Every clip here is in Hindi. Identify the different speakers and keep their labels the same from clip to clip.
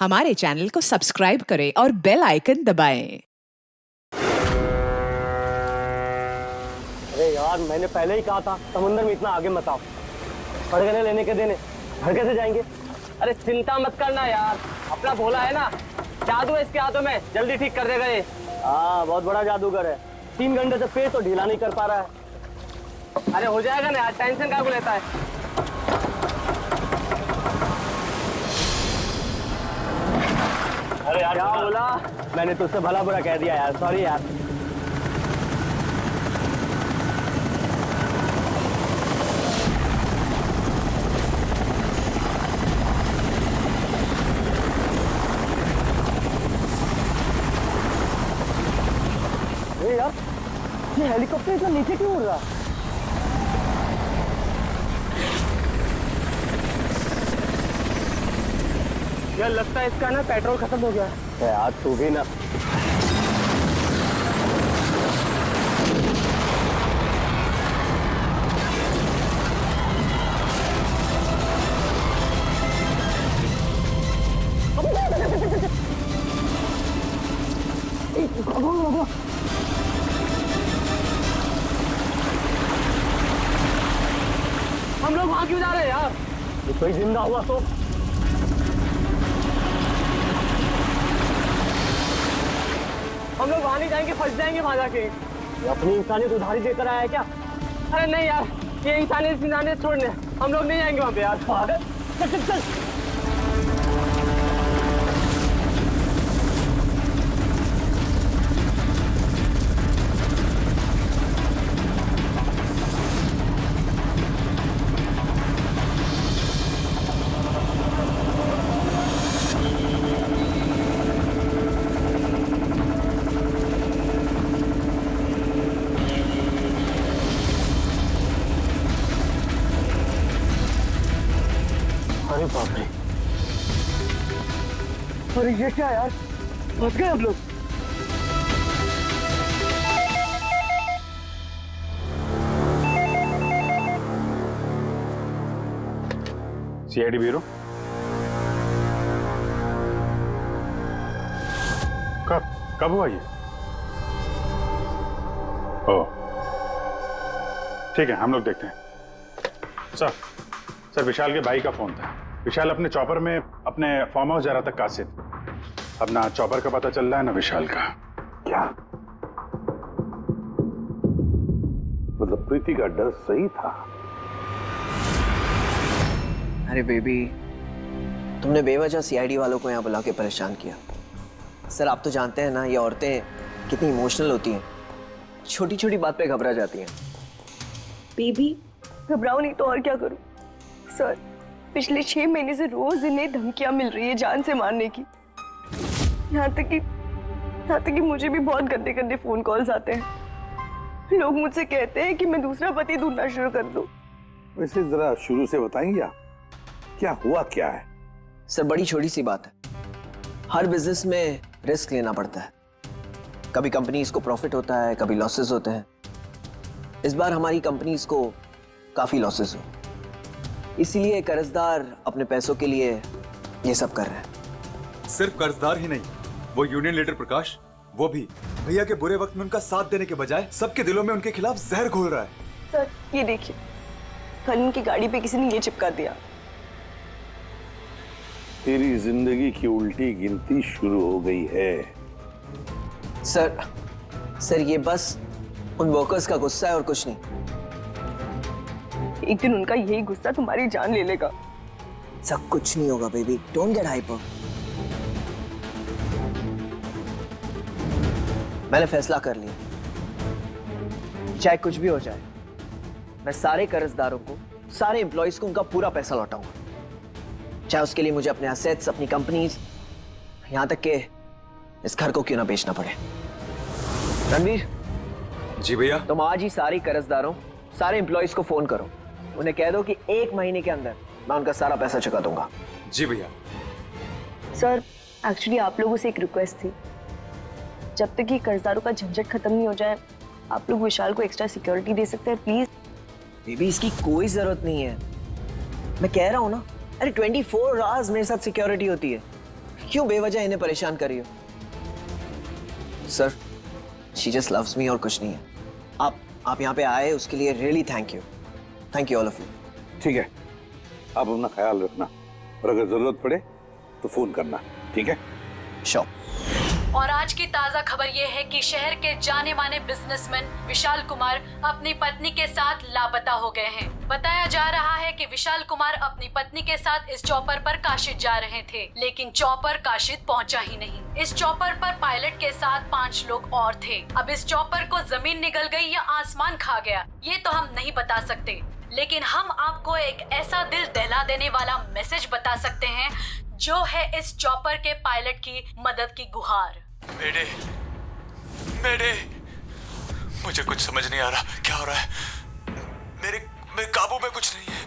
Speaker 1: हमारे चैनल को सब्सक्राइब करें और बेल आइकन दबाएं।
Speaker 2: अरे यार, मैंने पहले ही कहा था समुंदर में इतना आगे मत आओ। फड़गने लेने के देने घर कैसे जाएंगे?
Speaker 3: अरे चिंता मत करना यार, अपना भोला है ना, जादू है इसके हाथों में, जल्दी ठीक कर देगा ये।
Speaker 2: हाँ, बहुत बड़ा जादूगर है। 3 घंटे से पेट तो ढीला नहीं कर पा रहा है।
Speaker 3: अरे हो जाएगा ना यार, टेंशन क्या को लेता है।
Speaker 2: अरे यार,
Speaker 3: क्या बोला?
Speaker 2: मैंने तुझसे भला बुरा कह दिया यार, सॉरी यार। अरे यार, ये हेलीकॉप्टर इतना नीचे क्यों उड़ रहा?
Speaker 3: यार लगता है इसका ना पेट्रोल खत्म हो गया है।
Speaker 2: यार तू भी ना।
Speaker 3: हम लोग वहां क्यों जा रहे हैं यार?
Speaker 2: कोई जिंदा हुआ तो
Speaker 3: हम लोग वहां नहीं जाएंगे, फंस जाएंगे वहां जाके।
Speaker 2: ये अपनी इंसानियत उधारी देकर आया है क्या?
Speaker 3: अरे नहीं यार, ये इंसानियत छोड़ने हम लोग नहीं जाएंगे वहां पे यार।
Speaker 2: पागल, चल चल चल। अरे बाप रे, अरे ये क्या यार, फंस गए हम लोग।
Speaker 4: CID bureau. कब हुआ ये? ओह ठीक है, हम लोग देखते हैं। सर विशाल के भाई का फोन था। विशाल अपने चॉपर में अपने फार्म हाउस जा रहा था कासिद। अब ना चॉपर का पता चल रहा है ना विशाल का।
Speaker 5: क्या मतलब प्रीति का डर सही था?
Speaker 6: अरे बेबी, तुमने बेवजह सीआईडी वालों को यहाँ बुला के परेशान किया। सर आप तो जानते हैं ना, ये औरतें कितनी इमोशनल होती हैं, छोटी छोटी बात पे घबरा जाती हैं।
Speaker 7: बेबी घबराओ नहीं तो और क्या करूं? सर पिछले 6 महीने से रोज इन्हें धमकियां मिल रही है जान से मारने की। यहाँ तक कि मुझे भी बहुत गंदे गंदे फोन कॉल्स आते हैं। लोग मुझसे कहते हैं कि मैं दूसरा पति ढूंढना शुरू कर दूं।
Speaker 5: वैसे जरा शुरू से बताएंगे आप, क्या हुआ क्या है?
Speaker 6: सर बड़ी छोटी सी बात है, हर बिजनेस में रिस्क लेना पड़ता है। कभी कंपनीज को प्रॉफिट होता है, कभी लॉसेस होते हैं। इस बार हमारी कंपनीज को काफी लॉसेस हो, इसीलिए कर्जदार अपने पैसों के लिए ये सब कर रहे हैं।
Speaker 8: सिर्फ कर्जदार ही नहीं, वो यूनियन लीडर प्रकाश, वो भी भैया के बुरे वक्त में उनका साथ देने के बजाय सबके दिलों में उनके खिलाफ जहर घोल रहा है।
Speaker 7: सर ये देखिए, कल उनकी गाड़ी पे किसी ने ये चिपका दिया।
Speaker 5: तेरी जिंदगी की उल्टी गिनती शुरू हो गई है।
Speaker 6: सर ये बस उन वर्कर्स का गुस्सा है और कुछ नहीं।
Speaker 7: एक दिन उनका यही गुस्सा तुम्हारी जान ले लेगा।
Speaker 6: सब कुछ नहीं होगा बेबी, डोंट गेट हाइपर। मैंने फैसला कर लिया, चाहे कुछ भी हो जाए, मैं सारे कर्जदारों को, सारे एम्प्लॉइज को उनका पूरा पैसा लौटाऊंगा, चाहे उसके लिए मुझे अपने एसेट्स, अपनी कंपनीज, यहां तक के इस घर को क्यों ना बेचना पड़े। रणवीर
Speaker 8: जी भैया।
Speaker 6: तुम आज ही सारे कर्जदारों, सारे एम्प्लॉइज को फोन करो, उन्हें कह दो कि 1 महीने के अंदर मैं उनका सारा पैसा चुका दूंगा।
Speaker 8: जी भैया।
Speaker 7: सर एक्चुअली आप लोगों से एक रिक्वेस्ट थी, जब तक ये कर्जदारों का झंझट खत्म नहीं हो जाए, आप लोग विशाल को एक्स्ट्रा सिक्योरिटी दे सकते हैं प्लीज।
Speaker 6: बेबी इसकी कोई जरूरत नहीं है, मैं कह रहा हूं ना। अरे 24 आवर्स मेरे साथ सिक्योरिटी होती है। क्यों बेवजह इन्हें परेशान कर रही हो? Sir, she just loves me और कुछ नहीं है। आप यहाँ पे आए उसके लिए really thank you all of you.
Speaker 5: ठीक है, आप अपना ख्याल रखना और अगर जरूरत पड़े तो फोन करना, ठीक है?
Speaker 6: श्योर।
Speaker 9: और आज की ताजा खबर ये है कि शहर के जाने माने बिजनेसमैन विशाल कुमार अपनी पत्नी के साथ लापता हो गए हैं। बताया जा रहा है कि विशाल कुमार अपनी पत्नी के साथ इस चॉपर पर काशिद जा रहे थे, लेकिन चॉपर काशिद पहुंचा ही नहीं। इस चॉपर पर पायलट के साथ 5 लोग और थे। अब इस चॉपर को जमीन निगल गई या आसमान खा गया, ये तो हम नहीं बता सकते, लेकिन हम आपको एक ऐसा दिल दहला देने वाला मैसेज बता सकते हैं जो है इस चॉपर के पायलट की मदद की गुहार।
Speaker 8: मेरे मुझे कुछ समझ नहीं आ रहा, क्या हो रहा है? मेरे काबू में कुछ नहीं है।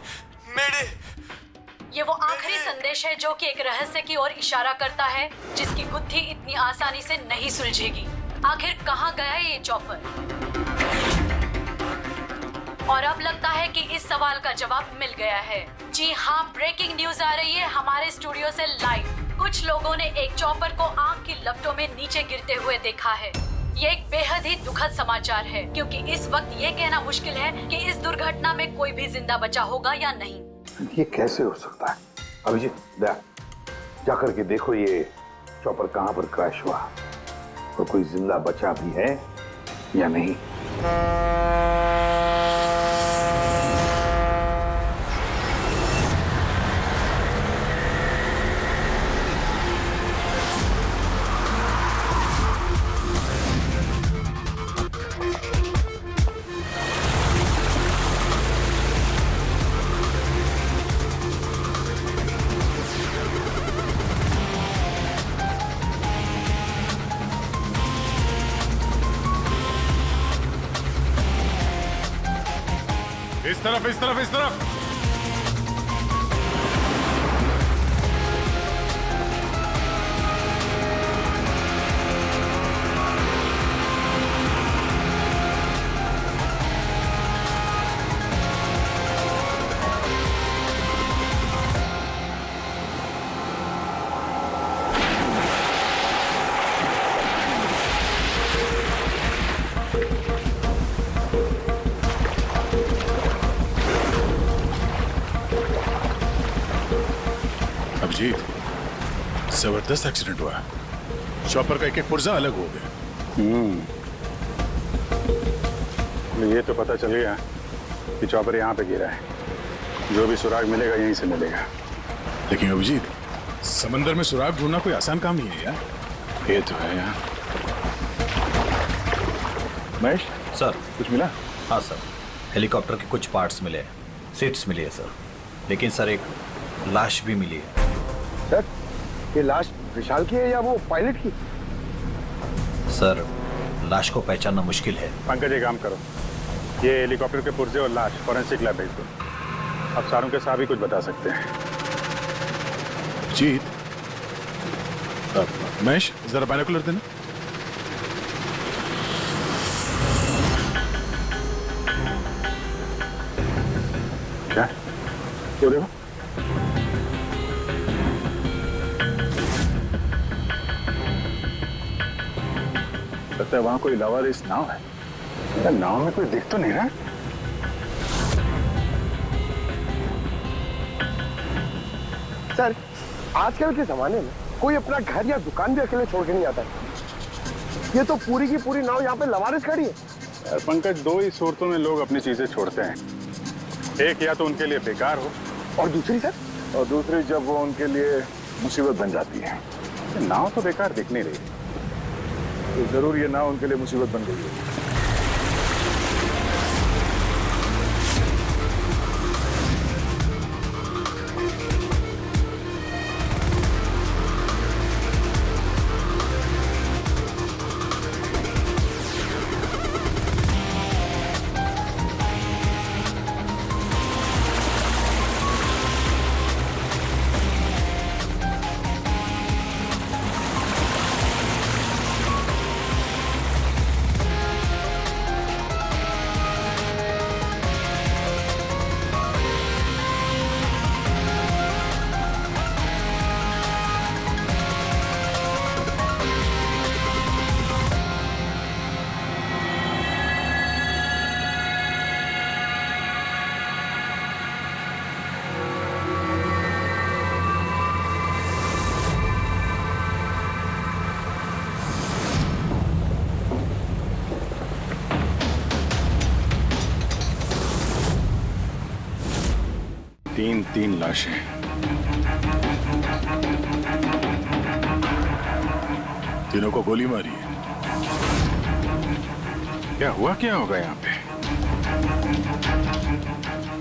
Speaker 9: ये वो आखिरी संदेश है जो कि एक रहस्य की ओर इशारा करता है, जिसकी गुत्थी इतनी आसानी से नहीं सुलझेगी। आखिर कहाँ गया ये चॉपर? और अब लगता है कि इस सवाल का जवाब मिल गया है। जी हाँ, ब्रेकिंग न्यूज आ रही है हमारे स्टूडियो से लाइव। कुछ लोगों ने एक चॉपर को आग की लपटों में नीचे गिरते हुए देखा है। ये एक बेहद ही दुखद समाचार है, क्योंकि इस वक्त ये कहना मुश्किल है कि इस दुर्घटना में कोई भी जिंदा बचा होगा या नहीं।
Speaker 5: ये कैसे हो सकता है? अभिजीत, जा करके देखो ये चॉपर कहाँ पर क्रैश हुआ और कोई जिंदा बचा भी है या नहीं।
Speaker 4: इस तरफ। अभिजीत, जबरदस्त एक्सीडेंट हुआ। चॉपर का एक पुर्जा अलग हो गया। ये तो पता चल गया कि चॉपर यहाँ पे गिरा है। जो भी सुराग मिलेगा यहीं से मिलेगा। लेकिन अभिजीत, समंदर में सुराग ढूंढना कोई आसान काम नहीं है यार। ये तो है यार। महेश
Speaker 10: सर,
Speaker 4: कुछ मिला?
Speaker 10: हाँ सर, हेलीकॉप्टर के कुछ पार्ट्स मिले, सीट्स मिली है सर, लेकिन सर एक लाश भी मिली है।
Speaker 5: सर, ये लाश विशाल की है या वो पायलट की?
Speaker 10: सर, लाश को पहचानना मुश्किल है।
Speaker 4: पंकज, एक काम करो, ये हेलीकॉप्टर के पुर्जे और लाश फॉरेंसिक लैब भेज दो। अब सारों के साथ ही कुछ बता सकते हैं। जीत, महेश जरा बाइनोकुलर देना। क्या? वो देखो। लगता है वहां कोई लवारिस नाव है। नाव में कोई दिख तो नहीं रहा।
Speaker 2: सर, आजकल के जमाने में कोई अपना घर या दुकान भी अकेले छोड़ के नहीं आता है। ये तो पूरी की पूरी नाव यहाँ पे लवारिस खड़ी है।
Speaker 4: यार पंकज, दो ही सूरतों में लोग अपनी चीजें छोड़ते हैं। एक या तो उनके लिए बेकार हो,
Speaker 2: और दूसरी सर?
Speaker 4: और दूसरी जब वो उनके लिए मुसीबत बन जाती है। नाव तो बेकार दिख नहीं रही, तो जरूर ये नाव उनके लिए मुसीबत बन गई है। तीन लाशें।
Speaker 5: तीनों को गोली मारी है।
Speaker 4: क्या हुआ, क्या होगा यहाँ पे?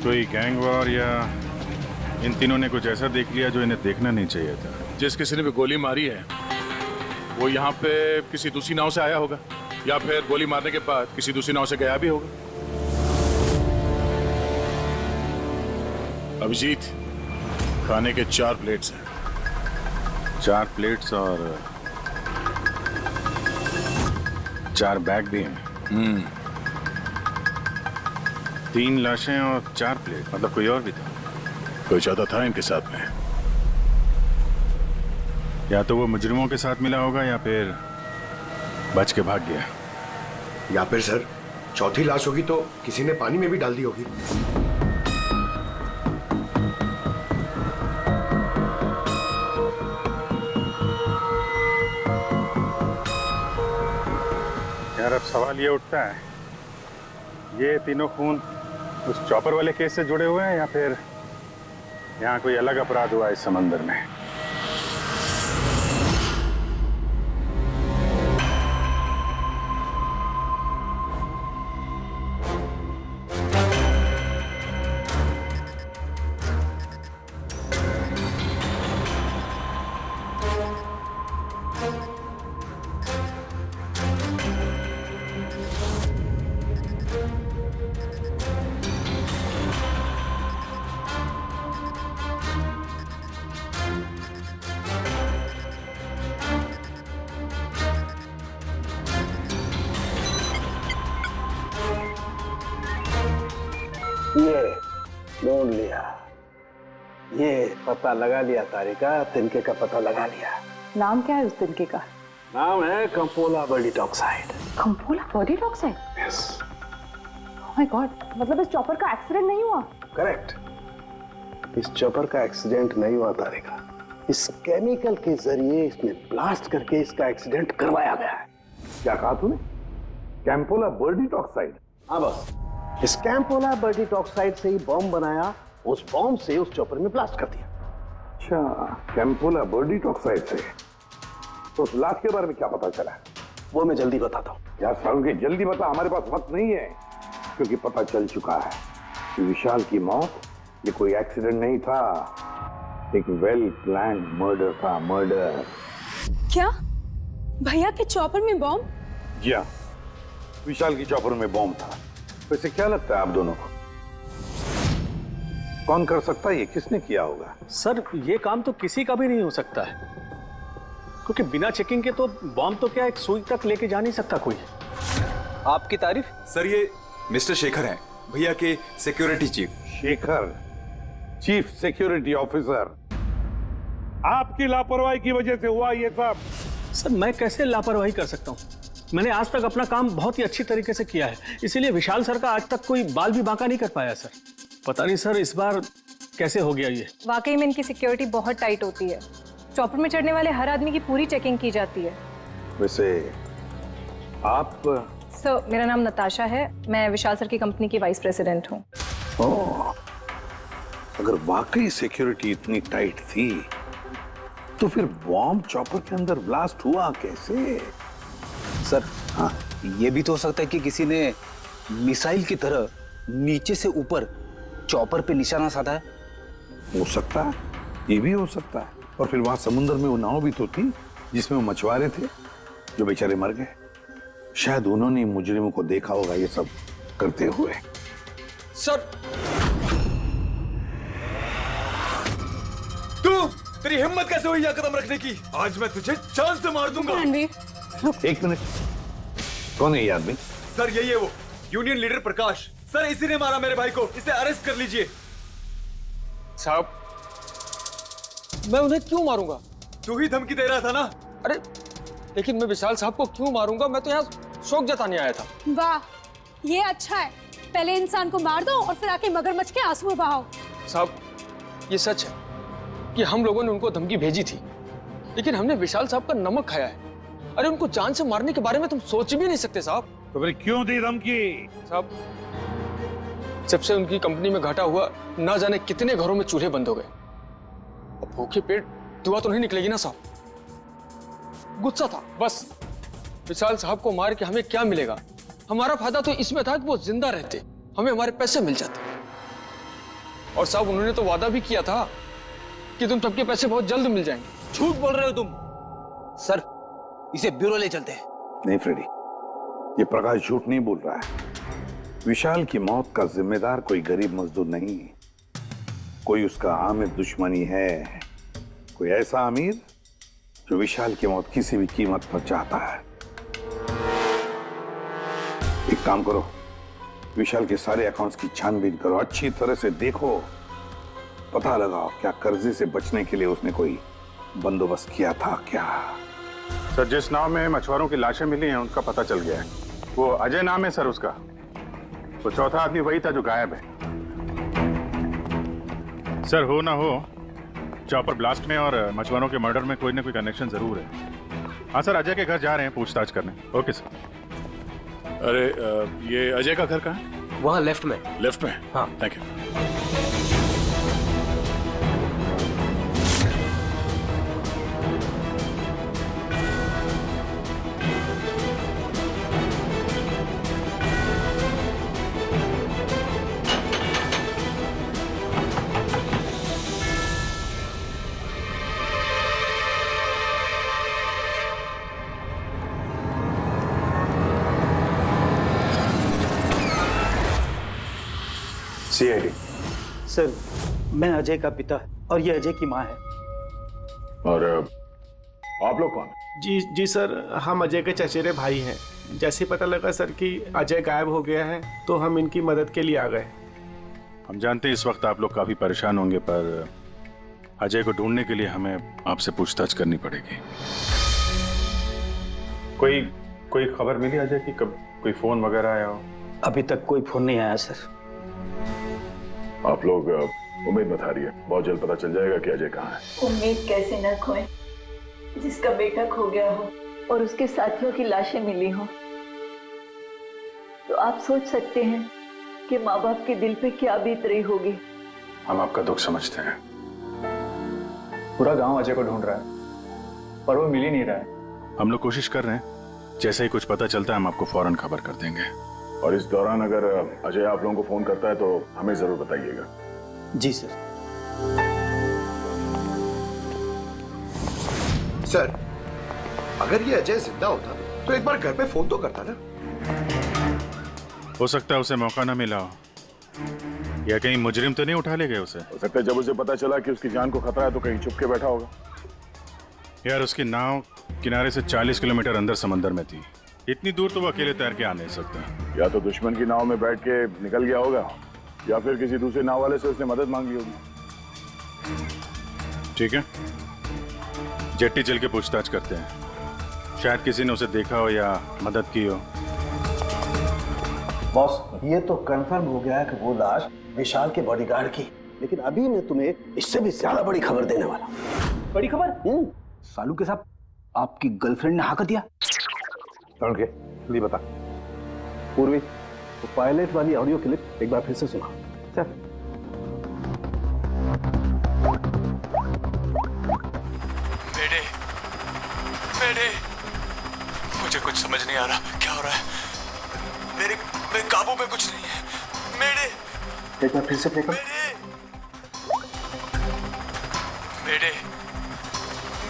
Speaker 4: कोई गैंग वॉर या इन तीनों ने कुछ ऐसा देख लिया जो इन्हें देखना नहीं चाहिए था?
Speaker 5: जिस किसी ने भी गोली मारी है वो यहाँ पे किसी दूसरी नाव से आया होगा या फिर गोली मारने के बाद किसी दूसरी नाव से गया भी होगा। अभिजीत, खाने के 4 प्लेट्स हैं।
Speaker 4: 4 प्लेट्स और 4 बैग भी हैं। 3 लाशें और 4 प्लेट, मतलब कोई और भी था?
Speaker 5: कोई ज्यादा था इनके साथ में।
Speaker 4: या तो वो मुजरिमों के साथ मिला होगा या फिर बच के भाग गया।
Speaker 2: या फिर सर चौथी लाश होगी तो किसी ने पानी में भी डाल दी होगी।
Speaker 4: यार, अब सवाल ये उठता है, ये तीनों खून उस चॉपर वाले केस से जुड़े हुए हैं या फिर यहाँ कोई अलग अपराध हुआ इस समंदर में?
Speaker 2: ये ढूंढ लिया, ये पता लगा लिया तारिका, तिनके का पता लगा लिया।
Speaker 1: नाम क्या है उस तिनके का?
Speaker 2: नाम है कंपोला बर्डीटॉक्साइड।
Speaker 1: कंपोला बर्डीटॉक्साइड?
Speaker 2: यस।
Speaker 1: ओह माय गॉड, मतलब इस चॉपर का एक्सीडेंट नहीं हुआ?
Speaker 2: करेक्ट, इस चॉपर का एक्सीडेंट नहीं हुआ तारिका। इस केमिकल के जरिए इसमें ब्लास्ट करके इसका एक्सीडेंट करवाया गया है।
Speaker 5: क्या कहा तूने? कैंपोला बर्डीटॉक्साइड?
Speaker 2: हाँ बस, इस कैंपोला बर्डीटॉक्साइड से ही बॉम्ब बनाया, उस बॉम्ब से उस चॉपर में ब्लास्ट कर दिया।
Speaker 5: अच्छा, कैंपोला बर्डीटॉक्साइड से। तो उस लाश के बारे में क्या पता चला?
Speaker 2: वो मैं जल्दी बताता हूँ।
Speaker 5: यार सारुण के जल्दी बता, हमारे पास वक्त नहीं है, क्योंकि पता चल चुका है कि विशाल की मौत ये कोई एक्सीडेंट नहीं था, एक वेल प्लान्ड मर्डर था। मर्डर।
Speaker 7: क्या भैया के चॉपर में बॉम्ब?
Speaker 5: जी हाँ, विशाल की चॉपर में बॉम्ब था। वैसे क्या लगता है आप दोनों को, कौन कर सकता है? ये किसने किया होगा?
Speaker 11: सर, ये काम तो किसी का भी नहीं हो सकता है, क्योंकि बिना चेकिंग के तो बॉम्ब तो क्या एक सुई तक लेके जा नहीं सकता कोई।
Speaker 8: आपकी तारीफ? सर, ये मिस्टर शेखर हैं, भैया के security chief.
Speaker 5: Shekhar, chief security officer. आपकी लापरवाही की वजह से हुआ ये सब।
Speaker 11: सर, मैं कैसे लापरवाही कर सकता हूँ? मैंने आज तक अपना काम बहुत ही अच्छी तरीके से किया है, इसीलिए विशाल सर का आज तक कोई बाल भी बांका नहीं कर पाया सर। पता नहीं सर इस बार कैसे हो गया ये।
Speaker 7: वाकई में इनकी सिक्योरिटी बहुत टाइट होती है। चॉपर में चढ़ने वाले हर आदमी की पूरी चेकिंग की जाती है।
Speaker 5: वैसे आप?
Speaker 7: सर, मेरा नाम नताशा है, मैं विशाल सर की कंपनी की वाइस प्रेसिडेंट हूँ।
Speaker 5: ओह, अगर वाकई सिक्योरिटी इतनी टाइट थी तो फिर बॉम्ब चॉपर के अंदर ब्लास्ट हुआ कैसे?
Speaker 12: सर, हाँ, ये भी तो हो सकता है कि किसी ने मिसाइल की तरह नीचे से ऊपर चॉपर पे निशाना साधा है।
Speaker 5: हो सकता है, ये भी हो सकता है। और फिर वहां समुद्र में वो नाव भी तो थी जिसमें वो मछुआरे थे जो बेचारे मर गए। शायद उन्होंने मुजरिमों को देखा होगा ये सब करते हुए।
Speaker 8: सर, तेरी हिम्मत कैसे हुई यह कदम रखने की? आज मैं तुझे जान से मार दूंगा।
Speaker 5: एक मिनट, कौन है ये आदमी?
Speaker 8: सर, यही है वो यूनियन लीडर प्रकाश। सर, इसी ने मारा मेरे भाई को, इसे अरेस्ट कर लीजिए।
Speaker 13: साहब, मैं उन्हें क्यों मारूंगा?
Speaker 8: तू ही धमकी दे रहा था ना।
Speaker 13: अरे लेकिन मैं विशाल साहब को क्यों मारूंगा? मैं तो यहाँ शोक जताने आया था।
Speaker 7: वाह, ये अच्छा है। पहले इंसान को मार दो और फिर आके मगरमच्छ के आंसू बहाओ।
Speaker 13: साहब, ये सच है कि हम लोगों ने उनको धमकी भेजी थी, लेकिन हमने विशाल साहब का नमक खाया है। अरे उनको जान से मारने के बारे में तुम सोच भी नहीं सकते साहब।
Speaker 5: तो फिर क्यों दी धमकी?
Speaker 13: साहब, जब से उनकी कंपनी में घाटा हुआ, ना जाने कितने घरों में चूल्हे बंद हो गए। अब भूखे पेट दुआ तो नहीं निकलेगी ना साहब। गुस्सा था बस। विशाल साहब को मार के हमें क्या मिलेगा? हमारा फायदा तो इसमें था कि वो जिंदा रहते, हमें हमारे पैसे मिल जाते। और साहब उन्होंने तो वादा भी किया था कि तुम सबके पैसे बहुत जल्द मिल जाएंगे।
Speaker 12: झूठ बोल रहे हो तुम। सर, इसे ब्यूरो ले चलते हैं।
Speaker 5: नहीं फ्रेडी, ये प्रकाश झूठ नहीं बोल रहा है। विशाल की मौत का जिम्मेदार कोई गरीब मजदूर नहीं, कोई उसका आमिर दुश्मनी है, कोई ऐसा अमीर जो विशाल की मौत किसी भी कीमत पर चाहता है। एक काम करो, विशाल के सारे अकाउंट्स की छानबीन करो, अच्छी तरह से देखो, पता लगाओ क्या कर्जे से बचने के लिए उसने कोई बंदोबस्त किया था क्या।
Speaker 4: सर, जिस नाव में मछुआरों की लाशें मिली हैं उनका पता चल गया है। वो अजय नाम है सर उसका। वो चौथा आदमी वही था जो गायब है। सर, हो ना हो, चॉपर ब्लास्ट में और मछुआरों के मर्डर में कोई ना कोई कनेक्शन जरूर है। हाँ सर, अजय के घर जा रहे हैं पूछताछ करने। Okay sir.
Speaker 5: अरे ये अजय का घर कहाँ है?
Speaker 3: वहाँ लेफ्ट में।
Speaker 5: लेफ्ट में?
Speaker 3: हाँ,
Speaker 5: थैंक यू।
Speaker 4: सीआईडी।
Speaker 14: सर, मैं अजय का पिता और ये अजय की माँ है।
Speaker 4: और आप लोग कौन?
Speaker 15: जी सर, हम अजय के चचेरे भाई हैं। जैसे पता लगा सर कि अजय गायब हो गया है तो हम इनकी मदद के लिए आ गए।
Speaker 4: हम जानते हैं इस वक्त आप लोग काफी परेशान होंगे, पर अजय को ढूंढने के लिए हमें आपसे पूछताछ करनी पड़ेगी। कोई खबर मिली अजय की? कब कोई फोन वगैरह आया हो?
Speaker 14: अभी तक कोई फोन नहीं आया सर।
Speaker 5: आप लोग उम्मीद मत हारिए, बहुत जल्द पता चल जाएगा कि अजय कहाँ है।
Speaker 16: उम्मीद कैसे न खोए, जिसका बेटा खो गया हो और उसके साथियों की लाशें मिली हो, तो आप सोच सकते हैं कि माँ बाप के दिल पे क्या बीत रही होगी।
Speaker 4: हम आपका दुख समझते हैं।
Speaker 17: पूरा गांव अजय को ढूंढ रहा है पर वो मिल ही नहीं रहा है।
Speaker 4: हम लोग कोशिश कर रहे हैं, जैसे ही कुछ पता चलता है हम आपको फौरन खबर कर देंगे।
Speaker 5: और इस दौरान अगर अजय आप लोगों को फोन करता है तो हमें जरूर बताइएगा।
Speaker 14: जी सर।
Speaker 2: सर, अगर ये अजय जिंदा होता तो एक बार घर पे फोन तो करता ना।
Speaker 4: हो सकता है उसे मौका ना मिला हो, या कहीं मुजरिम तो नहीं उठा ले गए उसे।
Speaker 5: हो सकता है जब उसे पता चला कि उसकी जान को खतरा है तो कहीं छुप के बैठा होगा।
Speaker 4: यार, उसकी नाव किनारे से 40 किलोमीटर अंदर समंदर में थी। इतनी दूर तो वो अकेले तैर के आ नहीं सकता।
Speaker 5: या तो दुश्मन की नाव में बैठ के निकल गया होगा, या फिर किसी दूसरे नाव वाले से उसने मदद मांगी होगी।
Speaker 4: ठीक है, जेट्टी चल के पूछताछ करते हैं। शायद किसी ने उसे देखा हो या मदद की हो।
Speaker 18: बॉस, ये तो कंफर्म हो गया है कि वो लाश विशाल के बॉडीगार्ड की, लेकिन अभी मैं तुम्हें इससे भी ज्यादा बड़ी खबर देने वाला हूं।
Speaker 12: बड़ी खबर? सालू के साथ आपकी गर्लफ्रेंड ने हाँ कर दिया?
Speaker 18: के लिए बता पूर्वी, तो पायलट वाली ऑडियो क्लिप एक बार फिर से सुना। चल।
Speaker 8: मेरे मुझे कुछ समझ नहीं आ रहा क्या हो रहा है। मेरे काबू में कुछ नहीं है। मेरे
Speaker 18: एक बार फिर से प्ले कर।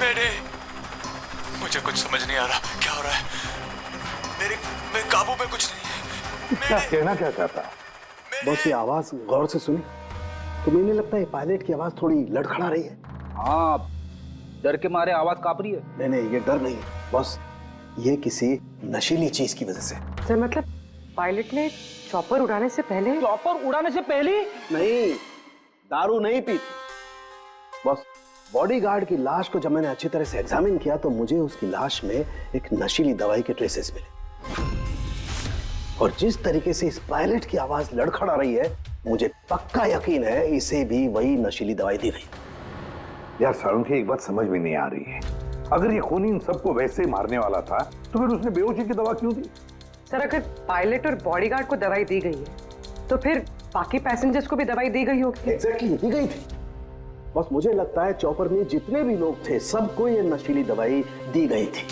Speaker 8: मेरे मुझे कुछ समझ नहीं आ रहा क्या हो रहा है। मेरे काबू में कुछ नहीं है।
Speaker 18: क्या कहना क्या चाहता है? बस ये आवाज गौर से सुनी तो मुझे लगता है पायलट की आवाज थोड़ी लड़खड़ा रही है।
Speaker 12: हाँ, डर के मारे आवाज कांप रही है।
Speaker 18: नहीं, ये डर नहीं है बस, ये किसी नशीली चीज की वजह से।
Speaker 19: सर, मतलब पायलट ने चॉपर उड़ाने से पहले?
Speaker 12: चॉपर उड़ाने से पहले?
Speaker 18: नहीं, दारू नहीं पी थी। बस बॉडीगार्ड की लाश को जब मैंने अच्छी तरह से एग्जामिन किया तो मुझे उसकी लाश में एक नशीली दवाई के ट्रेसेस मिले, और जिस तरीके से इस पायलट की आवाज लड़खड़ा रही है मुझे पक्का यकीन है इसे भी वही नशीली दवाई दी गई।
Speaker 5: यार सारुंखी, एक बात समझ में नहीं आ रही है, अगर ये खूनी इन सबको वैसे मारने वाला था तो फिर उसने बेहोशी की दवा क्यों दी?
Speaker 19: सर, अगर पायलट और बॉडीगार्ड को दवाई दी गई है तो फिर बाकी पैसेंजर्स को भी दवाई दी गई होगी।
Speaker 18: एग्जैक्टली, दी गई थी। बस मुझे लगता है चॉपर में जितने भी लोग थे सबको ये नशीली दवाई दी गई थी।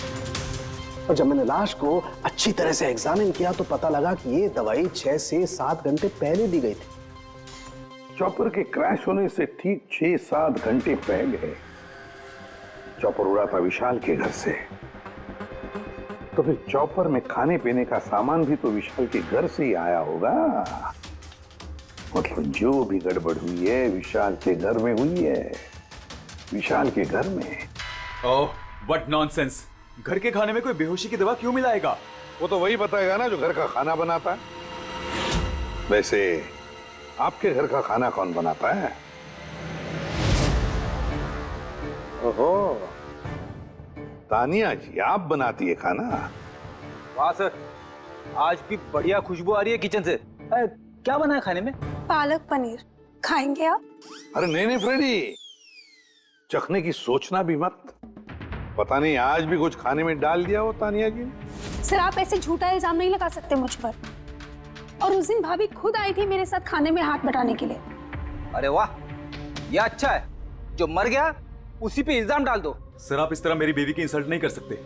Speaker 18: और जब मैंने लाश को अच्छी तरह से एग्जामिन किया तो पता लगा कि ये दवाई 6 से 7 घंटे पहले दी गई थी।
Speaker 5: चॉपर के क्रैश होने से ठीक 6-7 घंटे पहले चॉपर उड़ा था विशाल के घर से। तो फिर चॉपर में खाने पीने का सामान भी तो विशाल के घर से ही आया होगा। मतलब जो भी गड़बड़ हुई है विशाल के घर में हुई है, विशाल के घर में।
Speaker 17: ओह, व्हाट नॉनसेंस! घर के खाने में कोई बेहोशी की दवा क्यों मिलाएगा?
Speaker 5: वो तो वही बताएगा ना जो घर का खाना बनाता है। वैसे आपके घर का खाना कौन बनाता है? ओहो, तानिया जी आप बनाती है खाना?
Speaker 12: वाह सर, आज भी बढ़िया खुशबू आ रही है किचन से। क्या बना है खाने में?
Speaker 20: पालक पनीर, खाएंगे आप?
Speaker 5: अरे नहीं फ्रेडी, चखने की सोचना भी मत। पता नहीं आज भी कुछ खाने में डाल दिया हो तानिया जी ने।
Speaker 20: सर आप ऐसे झूठा इल्जाम नहीं लगा सकते मुझ पर। और उस दिन भाभी खुद आई थी मेरे साथ खाने में हाथ बटाने के लिए।
Speaker 12: अरे वाह, ये अच्छा है, जो मर गया उसी पे इल्जाम डाल दो।
Speaker 17: सर आप इस तरह मेरी बीवी की इंसल्ट नहीं कर सकते।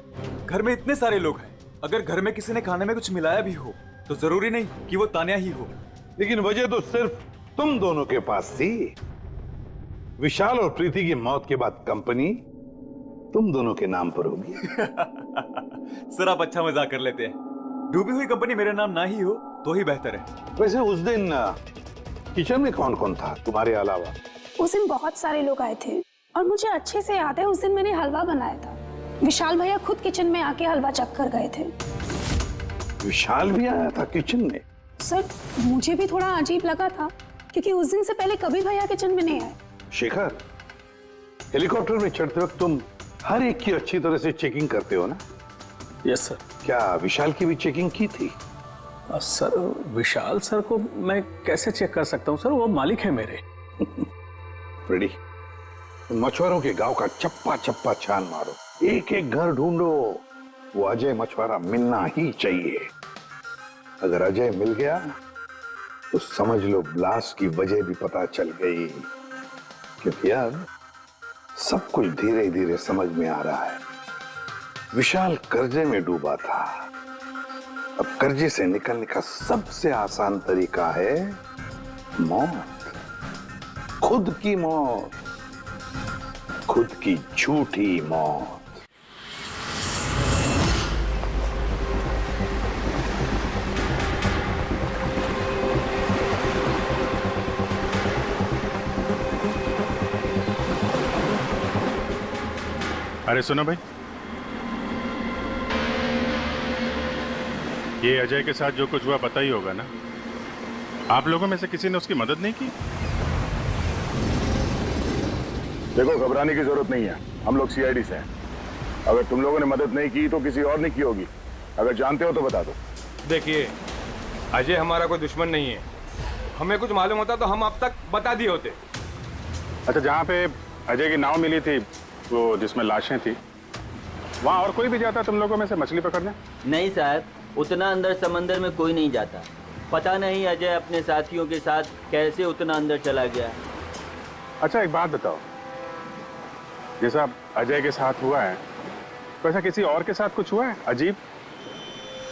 Speaker 17: घर में इतने सारे लोग हैं, अगर घर में किसी ने खाने में कुछ मिलाया भी हो तो जरूरी नहीं कि वो तानिया ही हो।
Speaker 5: लेकिन वजह तो सिर्फ तुम दोनों के पास थी। विशाल और प्रीति की मौत के बाद कंपनी तुम दोनों के नाम पर होगी।
Speaker 17: सर आप अच्छा मजाक कर लेते हैं। डूबी हुई कंपनी मेरे नाम ना ही हो तो ही बेहतर है।
Speaker 5: वैसे उस दिन किचन में कौन कौन था तुम्हारे अलावा?
Speaker 20: उस दिन बहुत सारे लोग आए थे और मुझे अच्छे से याद है उस दिन मैंने हलवा बनाया था। विशाल भैया खुद किचन में आके हलवा चख कर गए थे।
Speaker 5: विशाल भी आया था किचन में?
Speaker 20: सर मुझे भी थोड़ा अजीब लगा था क्योंकि उस दिन से पहले कभी भैया किचन में नहीं आए।
Speaker 5: शेखर, हेलीकॉप्टर में चढ़ते वक्त तुम हर एक की अच्छी तरह से चेकिंग करते हो ना?
Speaker 11: Yes sir.
Speaker 5: क्या विशाल की भी चेकिंग की थी?
Speaker 11: सर विशाल सर को मैं कैसे चेक कर सकता हूँ सर, वो मालिक है मेरे।
Speaker 5: फ्रेडी, मछुआरों के गांव का चप्पा चप्पा छान मारो, एक एक घर ढूंढो। वो अजय मछुआरा मिलना ही चाहिए। अगर अजय मिल गया तो समझ लो ब्लास्ट की वजह भी पता चल गई। क्योंकि अब सब कुछ धीरे धीरे समझ में आ रहा है। विशाल कर्जे में डूबा था, अब कर्जे से निकलने का सबसे आसान तरीका है मौत। खुद की मौत, खुद की झूठी मौत।
Speaker 4: अरे सुनो भाई, ये अजय के साथ जो कुछ हुआ पता ही होगा ना? आप लोगों में से किसी ने उसकी मदद नहीं की?
Speaker 2: देखो घबराने की जरूरत नहीं है, हम लोग सीआईडी से हैं। अगर तुम लोगों ने मदद नहीं की तो किसी और ने की होगी। अगर जानते हो तो बता दो।
Speaker 13: देखिए, अजय हमारा कोई दुश्मन नहीं है। हमें कुछ मालूम होता तो हम अब तक बता दिए होते।
Speaker 4: अच्छा, जहाँ पे अजय की नाव मिली थी, वो जिसमें लाशें थी, वहाँ और कोई भी जाता तुम लोगों में से मछली पकड़ने?
Speaker 21: नहीं साहब, उतना अंदर समंदर में कोई नहीं जाता। पता नहीं अजय अपने साथियों के साथ कैसे उतना अंदर चला गया।
Speaker 4: अच्छा एक बात बताओ, जैसा अजय के साथ हुआ है वैसा किसी और के साथ कुछ हुआ है अजीब,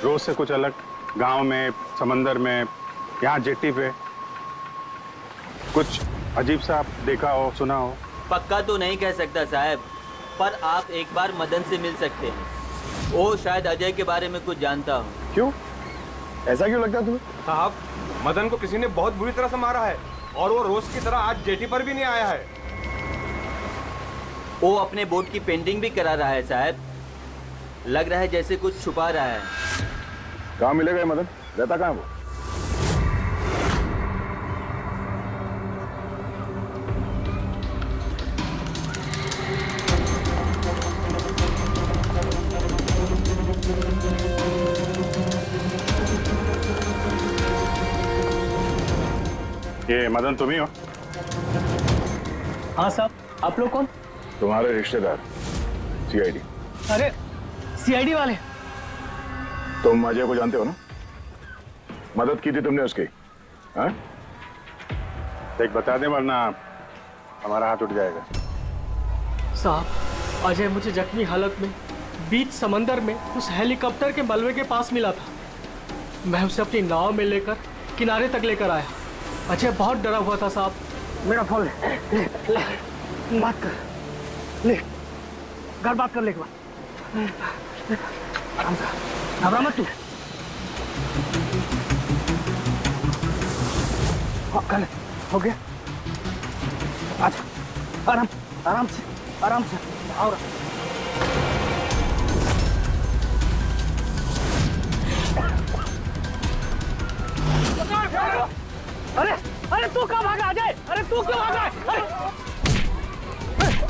Speaker 4: रोज से कुछ अलग? गांव में, समंदर में, यहाँ जेट्टी पे कुछ अजीब सा आप देखा हो, सुना हो?
Speaker 21: पक्का तो नहीं कह सकता साहब, पर आप एक बार मदन से मिल सकते हैं। वो शायद अजय के बारे में कुछ जानता हो।
Speaker 2: क्यों? ऐसा क्यों लगता है तुम्हें?
Speaker 13: साहब, मदन को किसी ने बहुत बुरी तरह से मारा है और वो रोज की तरह आज जेटी पर भी नहीं आया है।
Speaker 21: वो अपने बोट की पेंटिंग भी करा रहा है साहब। लग रहा है जैसे कुछ छुपा रहा है।
Speaker 2: कहाँ मिलेगा ये मदन? रहता कहाँ वो?
Speaker 4: ये मदन तुम ही हो?
Speaker 11: हाँ साहब, आप लोग कौन?
Speaker 2: तुम्हारे रिश्तेदार, सीआईडी।
Speaker 11: अरे सीआईडी वाले?
Speaker 2: तुम अजय को जानते हो ना? मदद की थी तुमने उसकी, हाँ?
Speaker 4: देख बता दे वरना हमारा हाथ उठ जाएगा।
Speaker 11: साहब, अजय मुझे जख्मी हालत में बीच समंदर में उस हेलीकॉप्टर के मलबे के पास मिला था। मैं उसे अपनी नाव में लेकर किनारे तक लेकर आया। अजय बहुत डरा हुआ था साहब। मेरा फोन ले, बात कर, ले घर बात कर ले एक बार। आराम से, घबरा मत तू। हाँ कर ले, हो गया। अच्छा आराम आराम से आराम से और अरे अरे तू कहाँ भागा अजय? अरे तू क्यों भागा?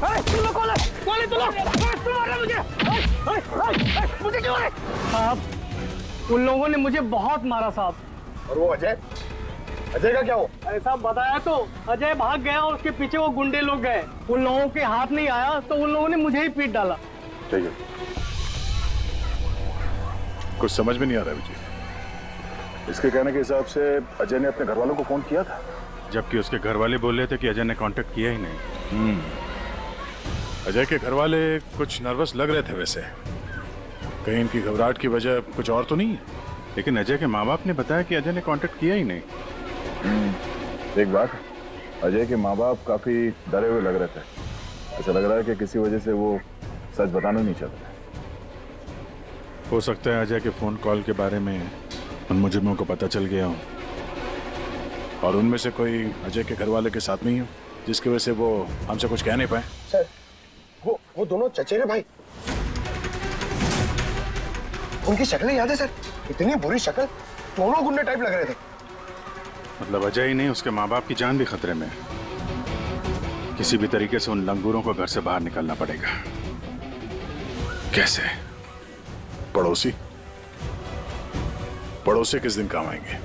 Speaker 11: अरे तू लोग कौन है तू लोग? तू मारा मुझे? मुझे क्यों मारे? साहब उन लोगों ने मुझे बहुत मारा साहब।
Speaker 2: और वो अजय का क्या हो?
Speaker 11: अरे साहब बताया तो, अजय भाग गया और उसके पीछे वो गुंडे लोग गए। उन लोगों के हाथ नहीं आया तो उन लोगों ने मुझे ही पीट डाला।
Speaker 4: ठीक है, कुछ समझ में नहीं आ रहा विजय। इसके कहने के हिसाब से अजय ने अपने घर वालों को फोन किया था, जबकि उसके घर वाले बोल रहे थे कि अजय ने कांटेक्ट किया ही नहीं। अजय के घर वाले कुछ नर्वस लग रहे थे वैसे, कहीं इनकी घबराहट की वजह कुछ और तो नहीं है। लेकिन अजय के माँ बाप ने बताया कि अजय ने कांटेक्ट किया ही नहीं।
Speaker 6: एक बात, अजय के माँ बाप काफी डरे हुए लग रहे थे। ऐसा लग रहा है कि किसी वजह से वो सच बताना नहीं चाहते।
Speaker 4: हो सकता है अजय के फोन कॉल के बारे में उन मुजरिमों को पता चल गया हो और उनमें से कोई अजय के घर वाले के साथ में ही हो, जिसकी वजह से वो हमसे कुछ कह नहीं पाए।
Speaker 2: सर वो दोनों चचेरे भाई, उनकी शक्लें याद है सर? इतनी बुरी शक्ल, दोनों गुंडे टाइप लग रहे थे।
Speaker 4: मतलब अजय ही नहीं, उसके माँ बाप की जान भी खतरे में है। किसी भी तरीके से उन लंगूरों को घर से बाहर निकलना पड़ेगा। कैसे?
Speaker 6: पड़ोसी किस दिन काम आएंगे?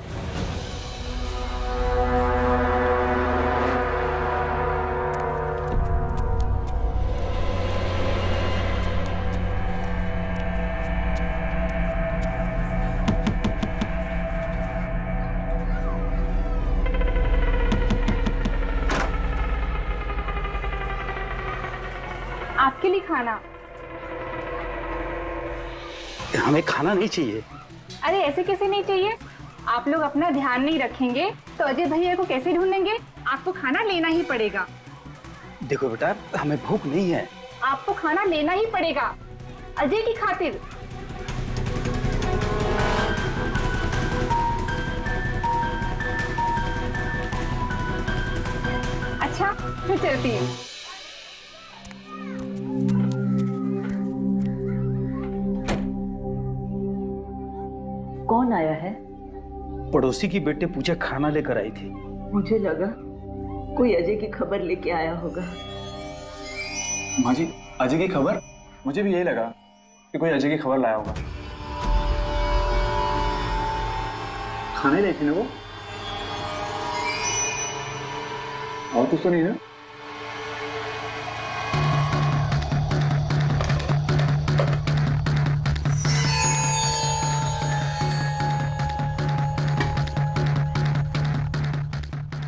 Speaker 20: आपके लिए खाना।
Speaker 14: हमें खाना नहीं चाहिए।
Speaker 20: अरे ऐसे कैसे नहीं चाहिए? आप लोग अपना ध्यान नहीं रखेंगे तो अजय भैया को कैसे ढूंढेंगे? आपको खाना लेना ही पड़ेगा।
Speaker 14: देखो बेटा, हमें भूख नहीं है।
Speaker 20: आपको खाना लेना ही पड़ेगा अजय की खातिर। अच्छा फिर चलती हूँ।
Speaker 16: कौन आया है?
Speaker 14: पड़ोसी की बेटे पूजा खाना लेकर आई थी।
Speaker 16: मुझे लगा कोई अजय की खबर लेके आया होगा।
Speaker 17: माँ जी, अजय की खबर? मुझे भी यही लगा कि कोई अजय की खबर लाया होगा। खाने लाई थी ना वो? और कुछ तो नहीं है?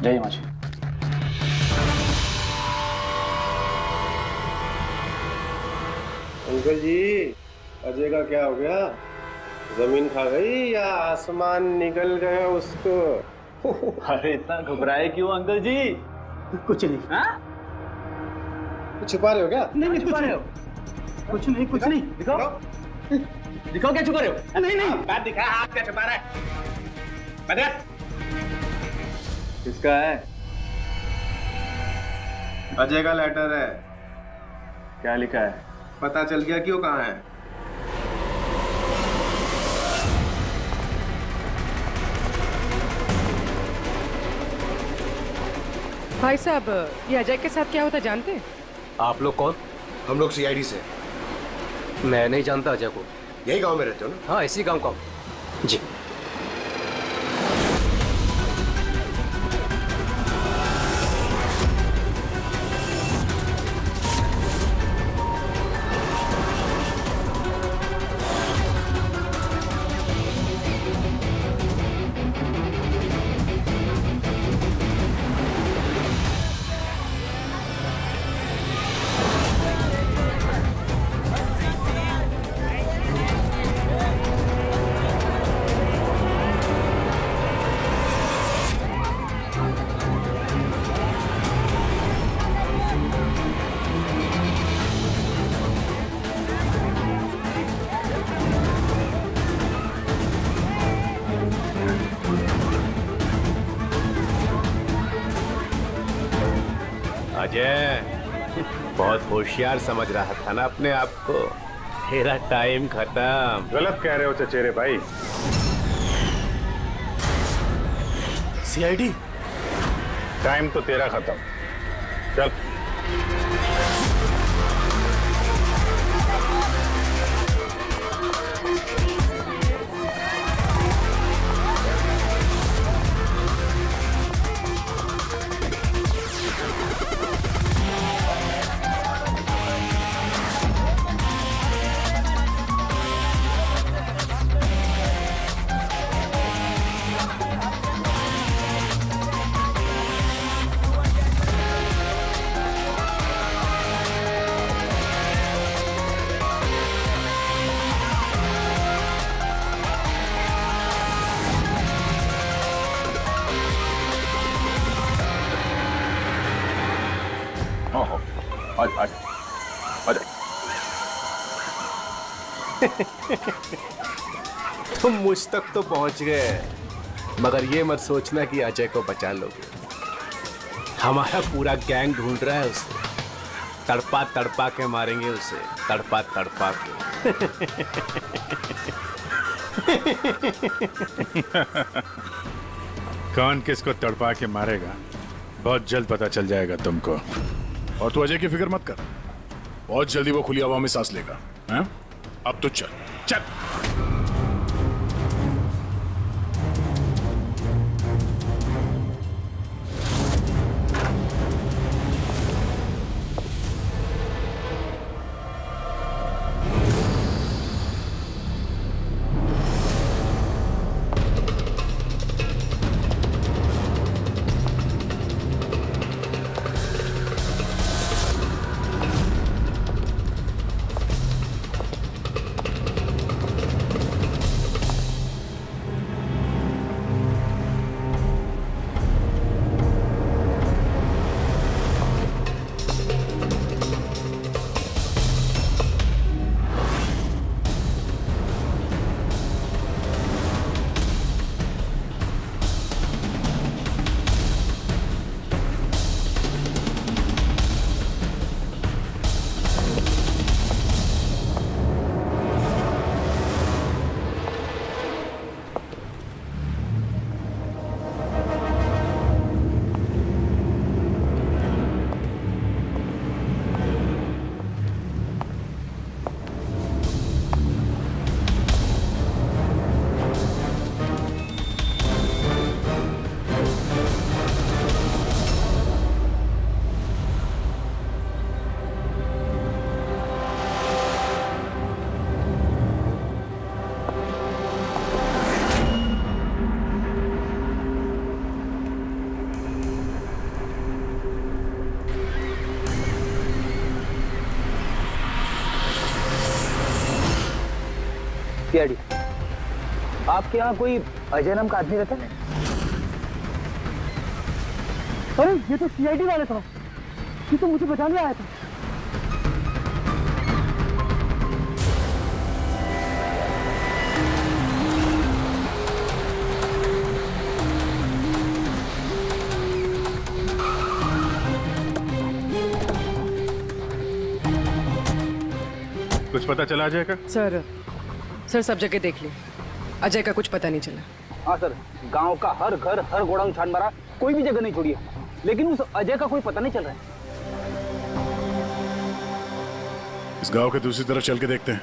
Speaker 17: जय माँ जी।
Speaker 2: अंकल जी, अजय का क्या हो गया? जमीन खा गई या आसमान निकल गया उसको?
Speaker 17: अरे इतना घबराए क्यों अंकल जी?
Speaker 14: कुछ नहीं।
Speaker 17: हाँ?
Speaker 2: कुछ छुपा रहे हो क्या?
Speaker 14: नहीं छुपा रहे हो। कुछ नहीं कुछ नहीं। दिखाओ दिखाओ क्या छुपा रहे हो? नहीं नहीं
Speaker 2: बात दिखा, आप क्या छुपा रहे हैं?
Speaker 17: किसका है?
Speaker 2: अजय का लेटर है।
Speaker 17: क्या लिखा है?
Speaker 2: पता चल गया कि वो कहाँ है।
Speaker 19: भाई साहब, ये अजय के साथ क्या होता जानते हैं?
Speaker 22: आप लोग कौन?
Speaker 2: हम लोग सीआईडी से।
Speaker 22: मैं नहीं जानता अजय को।
Speaker 2: यही गांव में रहते हो ना?
Speaker 22: हाँ, इसी गांव का। जी।
Speaker 9: अजय बहुत होशियार समझ रहा था ना अपने आप को। तेरा टाइम खत्म।
Speaker 4: गलत कह रहे हो चचेरे भाई।
Speaker 15: सीआईडी
Speaker 4: टाइम तो तेरा खत्म। चल।
Speaker 9: तुम मुझ तक तो पहुंच गए, मगर ये मत सोचना कि अजय को बचा लोगे। हमारा पूरा गैंग ढूंढ रहा है उसे। तड़पा तड़पा के मारेंगे उसे, तड़पा तड़पा के।
Speaker 4: कौन किसको तड़पा के मारेगा बहुत जल्द पता चल जाएगा तुमको।
Speaker 10: और तू अजय की फिक्र मत कर, बहुत जल्दी वो खुली हवा में सांस लेगा। हैं? अब तो चल चल।
Speaker 12: सीआईडी, आपके यहाँ कोई अजय नाम का आदमी रहता है?
Speaker 2: अरे ये तो सीआईडी वाला था, ये तो मुझे बचाने आया था।
Speaker 4: कुछ पता चला अजय का?
Speaker 19: सर सब जगह देख ली, अजय का कुछ पता नहीं चला।
Speaker 12: हाँ सर, गांव का हर घर हर गोडाउन छान मारा, कोई भी जगह नहीं छोड़ी है, लेकिन उस अजय का कोई पता नहीं चल रहा है।
Speaker 10: इस गांव के दूसरी तरफ चल के देखते हैं।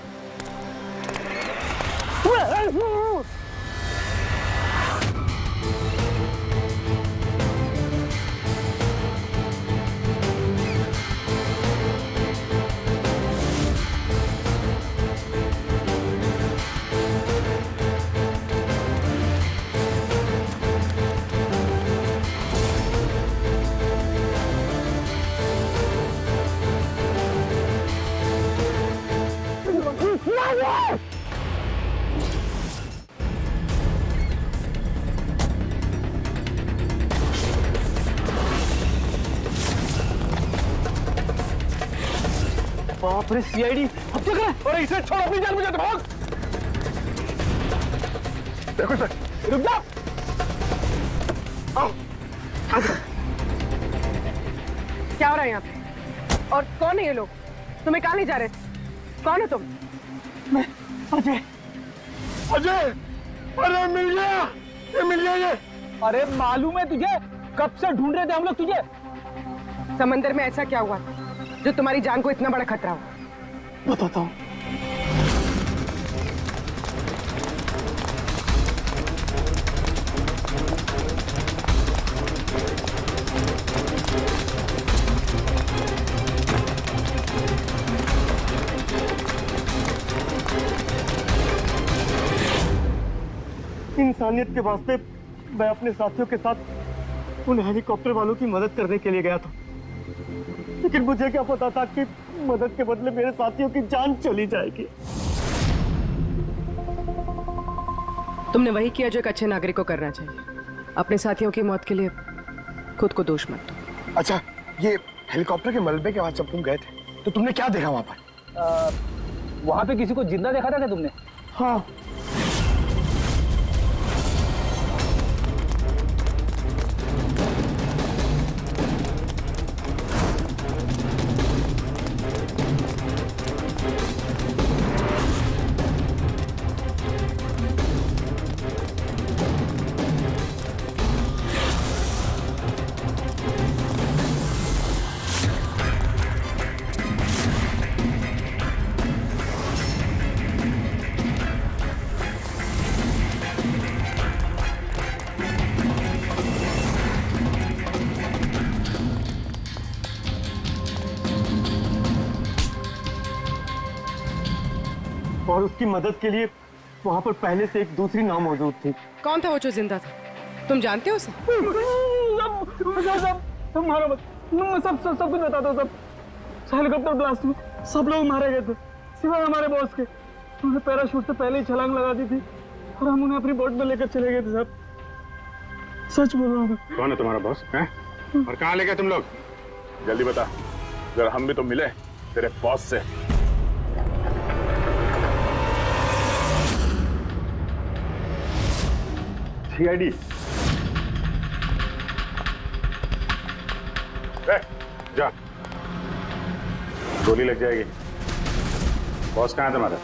Speaker 2: बाप रे सीआईडी, अब क्या करें? अरे इसे छोड़, अपनी जान बचा, भाग। देखो सर, रुक जाओ। आओ।
Speaker 19: क्या हो रहा है यहाँ पे? और कौन है ये लोग? तुम्हें कहाँ ले जा रहे थे? कौन है तुम?
Speaker 2: मैं अजय। अजय, अरे मिल गया, ये मिल गया ये।
Speaker 14: अरे मालूम है तुझे, कब से ढूंढ रहे थे हम लोग तुझे।
Speaker 19: समंदर में ऐसा क्या हुआ जो तुम्हारी जान को इतना बड़ा खतरा हो?
Speaker 2: बताता हूँ। इंसानियत के वास्ते मैं अपने साथियों के साथ उन हेलीकॉप्टर वालों की मदद करने के लिए गया था, लेकिन मुझे क्या पता था कि मदद के बदले मेरे साथियों की जान चली जाएगी।
Speaker 19: तुमने वही किया जो एक अच्छे नागरिक को करना चाहिए। अपने साथियों की मौत के लिए खुद को दोष मत दो।
Speaker 2: अच्छा, ये हेलीकॉप्टर के मलबे के बाद जब तुम गए थे तो तुमने क्या देखा वहां पर?
Speaker 14: वहां पे किसी को जिंदा देखा था क्या तुमने?
Speaker 2: हाँ। और उसकी मदद के लिए वहां पर पहले से एक दूसरी नाव मौजूद थी।
Speaker 19: कौन था वो जो जिंदा था? तुम जानते हो उसे?
Speaker 14: मारो मत, सब कुछ बता दो। सब हेलीकॉप्टर ब्लास्ट में सब लोग मारे गए थे सिवाय हमारे बॉस के। उन्होंने पैराशूट से पहले ही छलांग लगा दी थी और हम उन्हें अपनी बोट में लेकर चले गए थे। सब सच बोल रहा हूँ।
Speaker 4: कौन है तुम्हारा बॉस है? और कहाँ ले गए तुम लोग?
Speaker 6: जल्दी बता, जरा हम भी तो मिले तेरे बॉस से।
Speaker 4: सीआईडी जा, गोली लग जाएगी। बॉस कहाँ है तुम्हारा?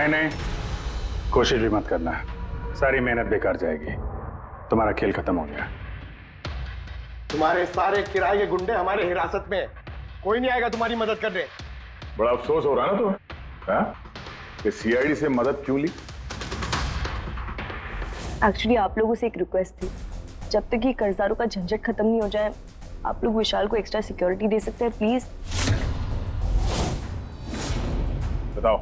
Speaker 4: नहीं, कोशिश भी मत करना, सारी मेहनत बेकार जाएगी। तुम्हारा खेल खत्म हो गया।
Speaker 2: तुम्हारे सारे किराए के गुंडे हमारे हिरासत में, कोई नहीं आएगा तुम्हारी मदद करने।
Speaker 6: बड़ा अफसोस हो रहा है ना तुम्हें, हाँ? कि सीआईडी से मदद क्यों ली?
Speaker 16: एक्चुअली आप लोगों से एक रिक्वेस्ट थी, जब तक ये कर्जदारों का झंझट खत्म नहीं हो जाए, आप लोग विशाल को एक्स्ट्रा सिक्योरिटी दे सकते हैं प्लीज।
Speaker 6: बताओ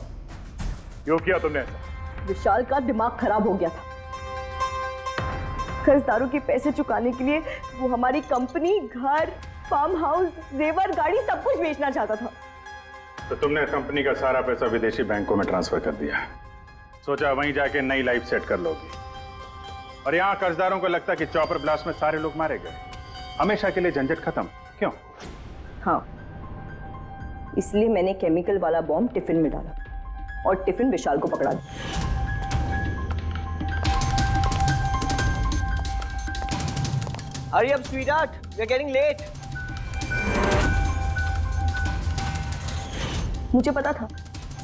Speaker 6: क्यों किया तुमने ऐसा?
Speaker 16: विशाल का दिमाग खराब हो गया था। कर्जदारों के पैसे चुकाने के लिए वो हमारी कंपनी, घर, फार्म हाउस, जेवर, गाड़ी सब कुछ बेचना चाहता था।
Speaker 4: तो तुमने कंपनी का सारा पैसा विदेशी बैंकों में ट्रांसफर कर दिया, सोचा वहीं जाके नई लाइफ सेट कर लोगी। और यहाँ कर्जदारों को लगता कि चॉपर ब्लास्ट में सारे लोग मारे गए, हमेशा के लिए झंझट खत्म। क्यों?
Speaker 16: हाँ, इसलिए मैंने केमिकल वाला बॉम्ब टिफिन में डाला और टिफिन विशाल को पकड़ा दिया।
Speaker 21: Hurry up, sweetheart. We're getting late.
Speaker 16: मुझे पता था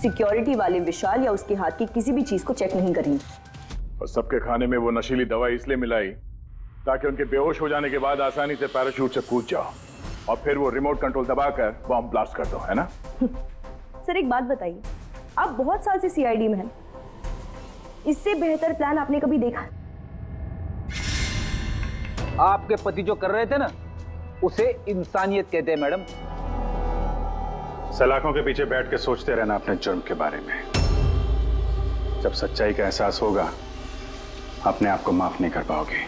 Speaker 16: सिक्योरिटी वाले विशाल या उसके हाथ की किसी भी चीज को चेक नहीं करेंगे।
Speaker 6: और सबके खाने में वो नशीली दवाई इसलिए मिलाई ताकि उनके बेहोश हो जाने के बाद आसानी से पैराशूट से कूद जाओ और फिर वो रिमोट कंट्रोल दबाकर बॉम्ब ब्लास्ट कर दो, है ना?
Speaker 16: सर एक बात बताइए, आप बहुत साल से सीआईडी में हैं, इससे बेहतर प्लान आपने कभी देखा?
Speaker 12: आपके पति जो कर रहे थे ना, उसे इंसानियत कहते हैं मैडम।
Speaker 4: सलाखों के पीछे बैठ के सोचते रहना अपने जुर्म के बारे में। जब सच्चाई का एहसास होगा, अपने आप को माफ नहीं कर पाओगे।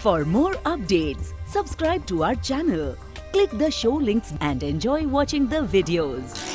Speaker 1: For more updates, Subscribe to our channel, click the show links and enjoy watching the videos.